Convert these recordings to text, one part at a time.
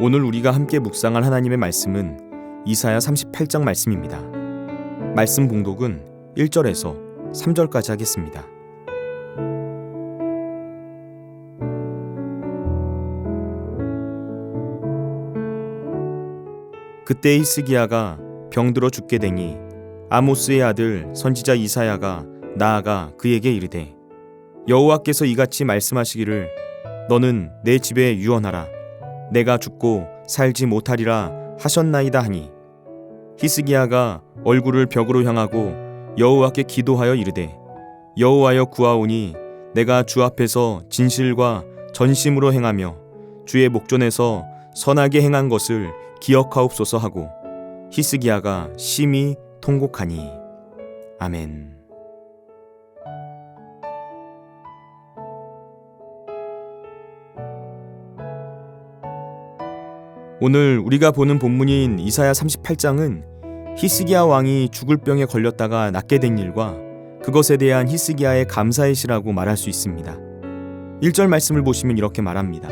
오늘 우리가 함께 묵상할 하나님의 말씀은 이사야 38장 말씀입니다. 말씀 봉독은 1절에서 3절까지 하겠습니다. 그때 히스기야가 병들어 죽게 되니 아모스의 아들 선지자 이사야가 나아가 그에게 이르되 여호와께서 이같이 말씀하시기를 너는 내 집에 유언하라 내가 죽고 살지 못하리라 하셨나이다 하니 히스기야가 얼굴을 벽으로 향하고 여호와께 기도하여 이르되 여호와여 구하오니 내가 주 앞에서 진실과 전심으로 행하며 주의 목전에서 선하게 행한 것을 기억하옵소서 하고 히스기야가 심히 통곡하니. 아멘. 오늘 우리가 보는 본문인 이사야 38장은 히스기야 왕이 죽을 병에 걸렸다가 낫게 된 일과 그것에 대한 히스기야의 감사의 시라고 말할 수 있습니다. 1절 말씀을 보시면 이렇게 말합니다.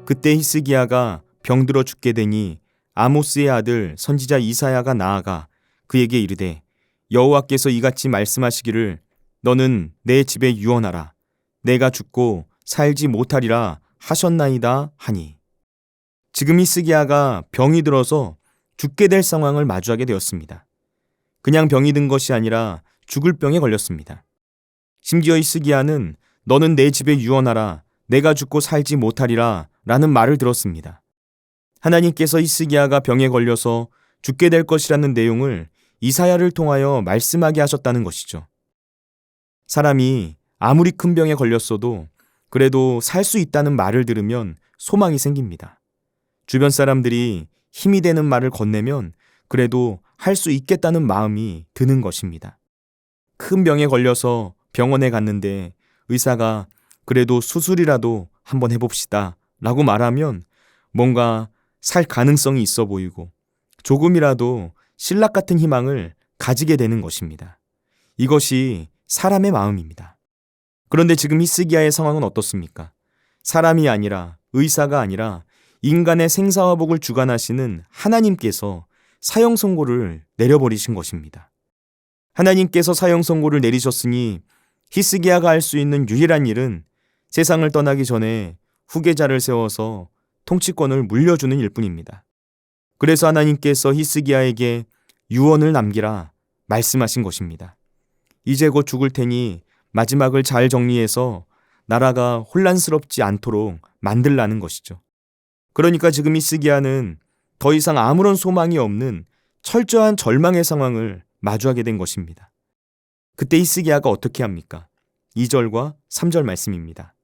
그때 히스기야가 병들어 죽게 되니 아모스의 아들 선지자 이사야가 나아가 그에게 이르되 여호와께서 이같이 말씀하시기를 너는 내 집에 유언하라 내가 죽고 살지 못하리라 하셨나이다 하니. 지금 히스기야가 병이 들어서 죽게 될 상황을 마주하게 되었습니다. 그냥 병이 든 것이 아니라 죽을 병에 걸렸습니다. 심지어 히스기야는 너는 내 집에 유언하라 내가 죽고 살지 못하리라 라는 말을 들었습니다. 하나님께서 히스기야가 병에 걸려서 죽게 될 것이라는 내용을 이사야를 통하여 말씀하게 하셨다는 것이죠. 사람이 아무리 큰 병에 걸렸어도 그래도 살 수 있다는 말을 들으면 소망이 생깁니다. 주변 사람들이 힘이 되는 말을 건네면 그래도 할 수 있겠다는 마음이 드는 것입니다. 큰 병에 걸려서 병원에 갔는데 의사가 그래도 수술이라도 한번 해봅시다 라고 말하면 뭔가 살 가능성이 있어 보이고 조금이라도 신락 같은 희망을 가지게 되는 것입니다. 이것이 사람의 마음입니다. 그런데 지금 히스기야의 상황은 어떻습니까? 사람이 아니라 의사가 아니라 인간의 생사와 복을 주관하시는 하나님께서 사형 선고를 내려버리신 것입니다. 하나님께서 사형 선고를 내리셨으니 히스기야가 할 수 있는 유일한 일은 세상을 떠나기 전에 후계자를 세워서 통치권을 물려주는 일뿐입니다. 그래서 하나님께서 히스기야에게 유언을 남기라 말씀하신 것입니다. 이제 곧 죽을 테니 마지막을 잘 정리해서 나라가 혼란스럽지 않도록 만들라는 것이죠. 그러니까 지금 히스기야는 더 이상 아무런 소망이 없는 철저한 절망의 상황을 마주하게 된 것입니다. 그때 히스기야가 어떻게 합니까? 2절과 3절 말씀입니다.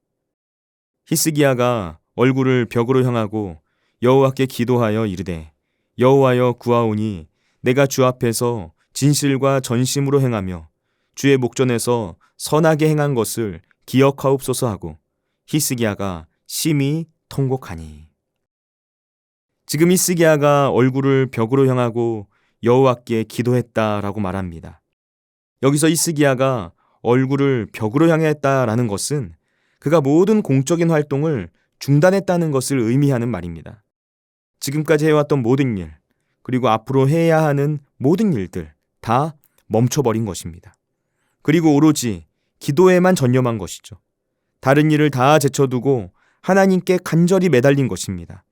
히스기야가 얼굴을 벽으로 향하고 여호와께 기도하여 이르되 여호와여 구하오니 내가 주 앞에서 진실과 전심으로 행하며 주의 목전에서 선하게 행한 것을 기억하옵소서 하고 히스기야가 심히 통곡하니. 지금 히스기야가 얼굴을 벽으로 향하고 여호와께 기도했다라고 말합니다. 여기서 히스기야가 얼굴을 벽으로 향했다라는 것은 그가 모든 공적인 활동을 중단했다는 것을 의미하는 말입니다. 지금까지 해왔던 모든 일, 그리고 앞으로 해야 하는 모든 일들 다 멈춰버린 것입니다. 그리고 오로지 기도에만 전념한 것이죠. 다른 일을 다 제쳐두고 하나님께 간절히 매달린 것입니다.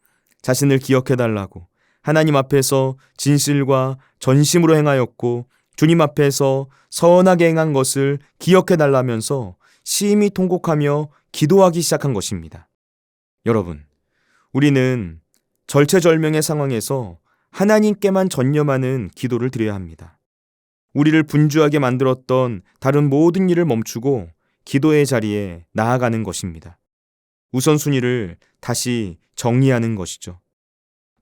자신을 기억해달라고 하나님 앞에서 진실과 전심으로 행하였고 주님 앞에서 선하게 행한 것을 기억해달라면서 심히 통곡하며 기도하기 시작한 것입니다. 여러분, 우리는 절체절명의 상황에서 하나님께만 전념하는 기도를 드려야 합니다. 우리를 분주하게 만들었던 다른 모든 일을 멈추고 기도의 자리에 나아가는 것입니다. 우선순위를 다시 정리하는 것이죠.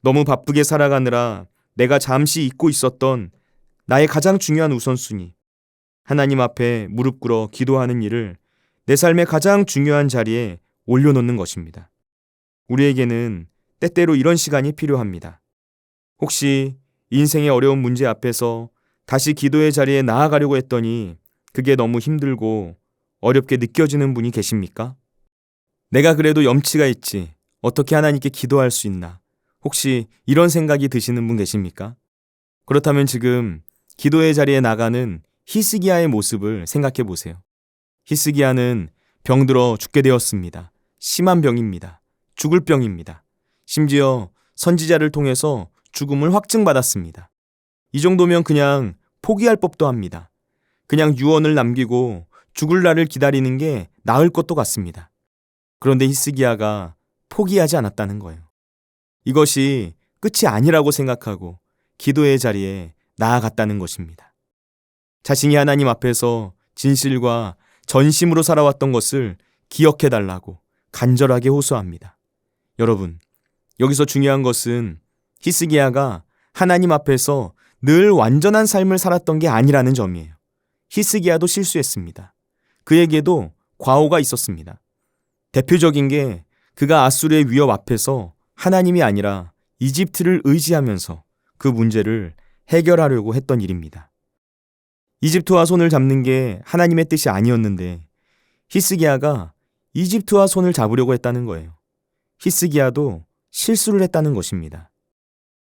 너무 바쁘게 살아가느라 내가 잠시 잊고 있었던 나의 가장 중요한 우선순위, 하나님 앞에 무릎 꿇어 기도하는 일을 내 삶의 가장 중요한 자리에 올려놓는 것입니다. 우리에게는 때때로 이런 시간이 필요합니다. 혹시 인생의 어려운 문제 앞에서 다시 기도의 자리에 나아가려고 했더니 그게 너무 힘들고 어렵게 느껴지는 분이 계십니까? 내가 그래도 염치가 있지 어떻게 하나님께 기도할 수 있나? 혹시 이런 생각이 드시는 분 계십니까? 그렇다면 지금 기도의 자리에 나가는 히스기야의 모습을 생각해 보세요. 히스기야는 병들어 죽게 되었습니다. 심한 병입니다. 죽을 병입니다. 심지어 선지자를 통해서 죽음을 확증받았습니다. 이 정도면 그냥 포기할 법도 합니다. 그냥 유언을 남기고 죽을 날을 기다리는 게 나을 것도 같습니다. 그런데 히스기야가 포기하지 않았다는 거예요. 이것이 끝이 아니라고 생각하고 기도의 자리에 나아갔다는 것입니다. 자신이 하나님 앞에서 진실과 전심으로 살아왔던 것을 기억해달라고 간절하게 호소합니다. 여러분, 여기서 중요한 것은 히스기야가 하나님 앞에서 늘 완전한 삶을 살았던 게 아니라는 점이에요. 히스기야도 실수했습니다. 그에게도 과오가 있었습니다. 대표적인 게 그가 아수르의 위협 앞에서 하나님이 아니라 이집트를 의지하면서 그 문제를 해결하려고 했던 일입니다. 이집트와 손을 잡는 게 하나님의 뜻이 아니었는데 히스기야가 이집트와 손을 잡으려고 했다는 거예요. 히스기야도 실수를 했다는 것입니다.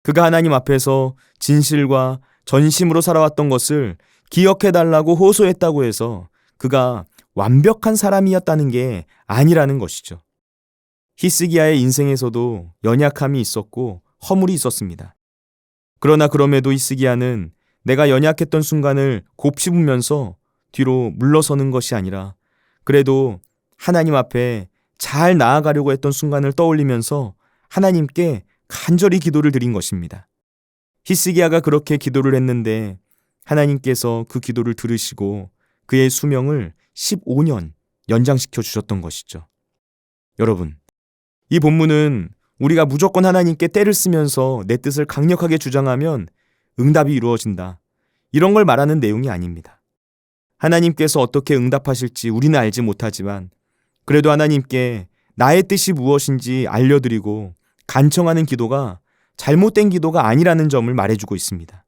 그가 하나님 앞에서 진실과 전심으로 살아왔던 것을 기억해달라고 호소했다고 해서 그가 완벽한 사람이었다는 게 아니라는 것이죠. 히스기야의 인생에서도 연약함이 있었고 허물이 있었습니다. 그러나 그럼에도 히스기야는 내가 연약했던 순간을 곱씹으면서 뒤로 물러서는 것이 아니라 그래도 하나님 앞에 잘 나아가려고 했던 순간을 떠올리면서 하나님께 간절히 기도를 드린 것입니다. 히스기야가 그렇게 기도를 했는데 하나님께서 그 기도를 들으시고 그의 수명을 15년 연장시켜 주셨던 것이죠. 여러분, 이 본문은 우리가 무조건 하나님께 때를 쓰면서 내 뜻을 강력하게 주장하면 응답이 이루어진다, 이런 걸 말하는 내용이 아닙니다. 하나님께서 어떻게 응답하실지 우리는 알지 못하지만 그래도 하나님께 나의 뜻이 무엇인지 알려드리고 간청하는 기도가 잘못된 기도가 아니라는 점을 말해주고 있습니다.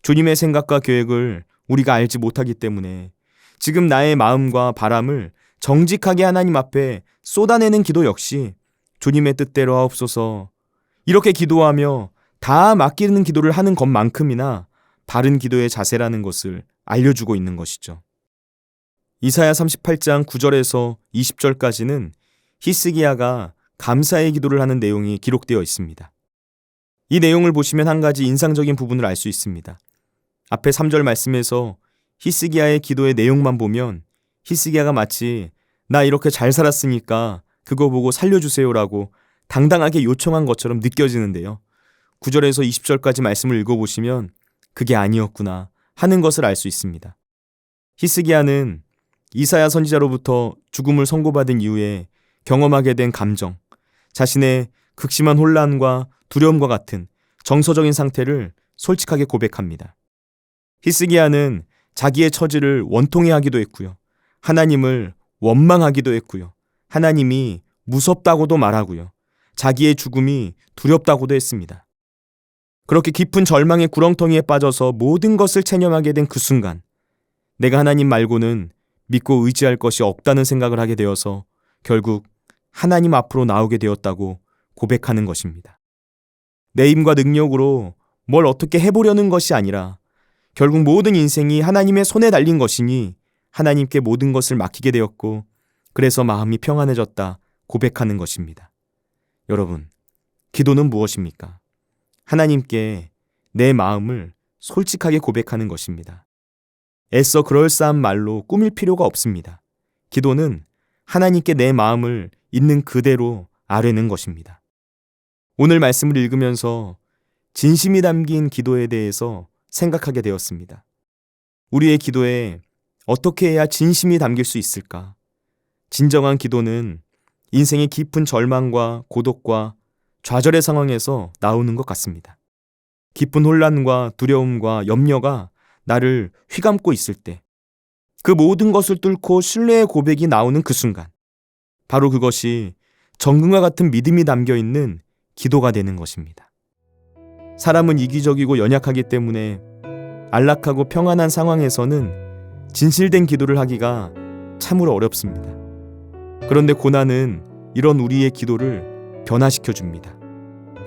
주님의 생각과 계획을 우리가 알지 못하기 때문에 지금 나의 마음과 바람을 정직하게 하나님 앞에 쏟아내는 기도 역시 주님의 뜻대로 하옵소서, 이렇게 기도하며 다 맡기는 기도를 하는 것만큼이나 바른 기도의 자세라는 것을 알려주고 있는 것이죠. 이사야 38장 9절에서 20절까지는 히스기야가 감사의 기도를 하는 내용이 기록되어 있습니다. 이 내용을 보시면 한 가지 인상적인 부분을 알 수 있습니다. 앞에 3절 말씀에서 히스기야의 기도의 내용만 보면 히스기야가 마치 나 이렇게 잘 살았으니까 그거 보고 살려주세요라고 당당하게 요청한 것처럼 느껴지는데요. 9절에서 20절까지 말씀을 읽어보시면 그게 아니었구나 하는 것을 알 수 있습니다. 히스기야는 이사야 선지자로부터 죽음을 선고받은 이후에 경험하게 된 감정, 자신의 극심한 혼란과 두려움과 같은 정서적인 상태를 솔직하게 고백합니다. 히스기야는 자기의 처지를 원통해하기도 했고요. 하나님을 원망하기도 했고요. 하나님이 무섭다고도 말하고요. 자기의 죽음이 두렵다고도 했습니다. 그렇게 깊은 절망의 구렁텅이에 빠져서 모든 것을 체념하게 된 그 순간, 내가 하나님 말고는 믿고 의지할 것이 없다는 생각을 하게 되어서 결국 하나님 앞으로 나오게 되었다고 고백하는 것입니다. 내 힘과 능력으로 뭘 어떻게 해보려는 것이 아니라 결국 모든 인생이 하나님의 손에 달린 것이니 하나님께 모든 것을 맡기게 되었고 그래서 마음이 평안해졌다 고백하는 것입니다. 여러분, 기도는 무엇입니까? 하나님께 내 마음을 솔직하게 고백하는 것입니다. 애써 그럴싸한 말로 꾸밀 필요가 없습니다. 기도는 하나님께 내 마음을 있는 그대로 아뢰는 것입니다. 오늘 말씀을 읽으면서 진심이 담긴 기도에 대해서 생각하게 되었습니다. 우리의 기도에 어떻게 해야 진심이 담길 수 있을까? 진정한 기도는 인생의 깊은 절망과 고독과 좌절의 상황에서 나오는 것 같습니다. 깊은 혼란과 두려움과 염려가 나를 휘감고 있을 때, 그 모든 것을 뚫고 신뢰의 고백이 나오는 그 순간, 바로 그것이 정금과 같은 믿음이 담겨 있는 기도가 되는 것입니다. 사람은 이기적이고 연약하기 때문에 안락하고 평안한 상황에서는 진실된 기도를 하기가 참으로 어렵습니다. 그런데 고난은 이런 우리의 기도를 변화시켜 줍니다.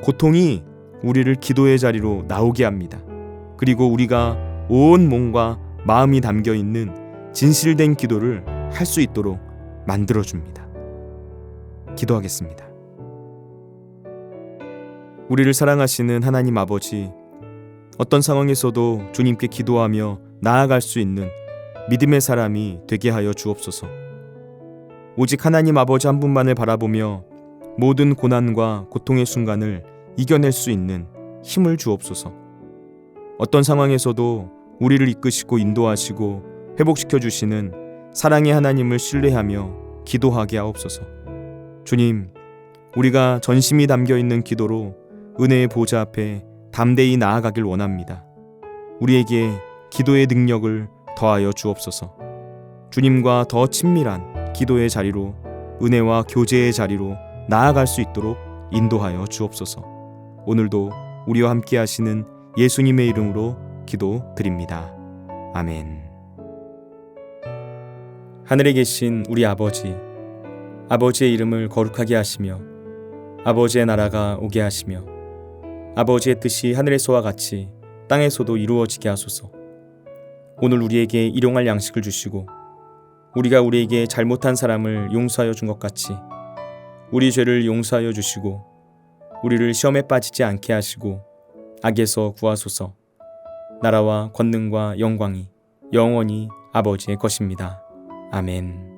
고통이 우리를 기도의 자리로 나오게 합니다. 그리고 우리가 온 몸과 마음이 담겨 있는 진실된 기도를 할 수 있도록 만들어줍니다. 기도하겠습니다. 우리를 사랑하시는 하나님 아버지, 어떤 상황에서도 주님께 기도하며 나아갈 수 있는 믿음의 사람이 되게 하여 주옵소서. 오직 하나님 아버지 한 분만을 바라보며 모든 고난과 고통의 순간을 이겨낼 수 있는 힘을 주옵소서. 어떤 상황에서도 우리를 이끄시고 인도하시고 회복시켜 주시는 사랑의 하나님을 신뢰하며 기도하게 하옵소서. 주님, 우리가 전심이 담겨 있는 기도로 은혜의 보좌 앞에 담대히 나아가길 원합니다. 우리에게 기도의 능력을 더하여 주옵소서. 주님과 더 친밀한 기도의 자리로, 은혜와 교제의 자리로 나아갈 수 있도록 인도하여 주옵소서. 오늘도 우리와 함께 하시는 예수님의 이름으로 기도드립니다. 아멘. 하늘에 계신 우리 아버지, 아버지의 이름을 거룩하게 하시며 아버지의 나라가 오게 하시며 아버지의 뜻이 하늘에서와 같이 땅에서도 이루어지게 하소서. 오늘 우리에게 일용할 양식을 주시고 우리가 우리에게 잘못한 사람을 용서하여 준 것 같이 우리 죄를 용서하여 주시고 우리를 시험에 빠지지 않게 하시고 악에서 구하소서. 나라와 권능과 영광이 영원히 아버지의 것입니다. 아멘.